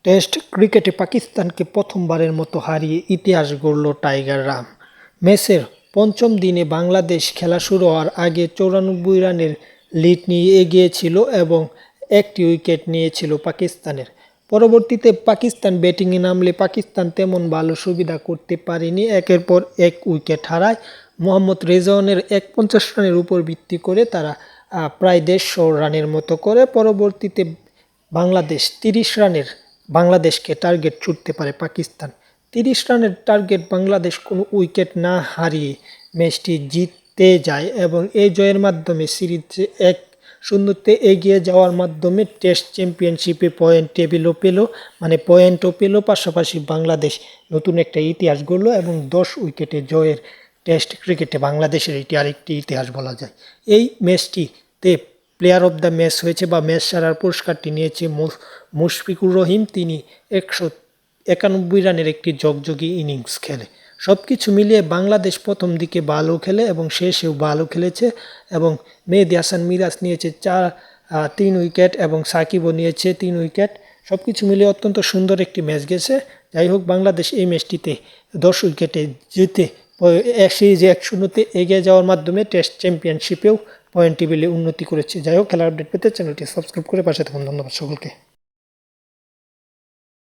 Test ক্রিকেটে পাকিস্তানকে প্রথমবারের মতো হারিয়ে ইতিহাস গড়ল টাইগাররা। ম্যাচের পঞ্চম দিনে বাংলাদেশ খেলা শুরু হওয়ার আগে 94 রানের লিড নিয়ে এগিয়ে ছিল এবং একটি উইকেট নিয়েছিল পাকিস্তানের। পরবর্তীতে পাকিস্তান ব্যাটিংয়ে নামলে পাকিস্তান তেমন ভালো সুবিধা করতে পারেনি, একের পর এক উইকেট হারায়। মোহাম্মদ রেজওয়ানের 51 রানের উপর ভিত্তি করে তারা প্রায় 150 রানের মতো করে। পরবর্তীতে বাংলাদেশকে টার্গেট ছুটতে পারে পাকিস্তান। 30 রানের টার্গেট বাংলাদেশ কোনো উইকেট না হারিয়ে ম্যাচটি জিততে যায় এবং এই জয়ের মাধ্যমে সিরিজে 1-0 এগিয়ে যাওয়ার মাধ্যমে টেস্ট চ্যাম্পিয়নশিপে পয়েন্টও পেল। পাশাপাশি বাংলাদেশ নতুন একটা ইতিহাস গড়ল এবং 10 উইকেটে জয়ের টেস্ট ক্রিকেটে বাংলাদেশের এটি আরেকটি ইতিহাস বলা যায়। এই ম্যাচটিতে প্লেয়ার অব দ্য ম্যাচ হয়েছে বা ম্যাচ সেরার পুরস্কারটি নিয়েছে মুশফিকুর রহিম। তিনি 191 রানের একটি ঝকঝকে ইনিংস খেলে। সব কিছু মিলিয়ে বাংলাদেশ প্রথম দিকে ভালো খেলে এবং শেষেও ভালো খেলেছে এবং মেহেদী হাসান মিরাজ নিয়েছে 3 উইকেট এবং সাকিবও নিয়েছে 3 উইকেট। সব কিছু মিলিয়ে অত্যন্ত সুন্দর একটি ম্যাচ গেছে। যাই হোক, বাংলাদেশ এই ম্যাচটিতে 10 উইকেটে জিতে সিরিজে 1-0 এগিয়ে যাওয়ার মাধ্যমে টেস্ট চ্যাম্পিয়নশিপেও পয়েন্ট টেবিলে উন্নতি করেছে। যাই হোক, খেলার আপডেট পেতে চ্যানেলটি সাবস্ক্রাইব করে পাশে থাকুন। ধন্যবাদ সকলকে।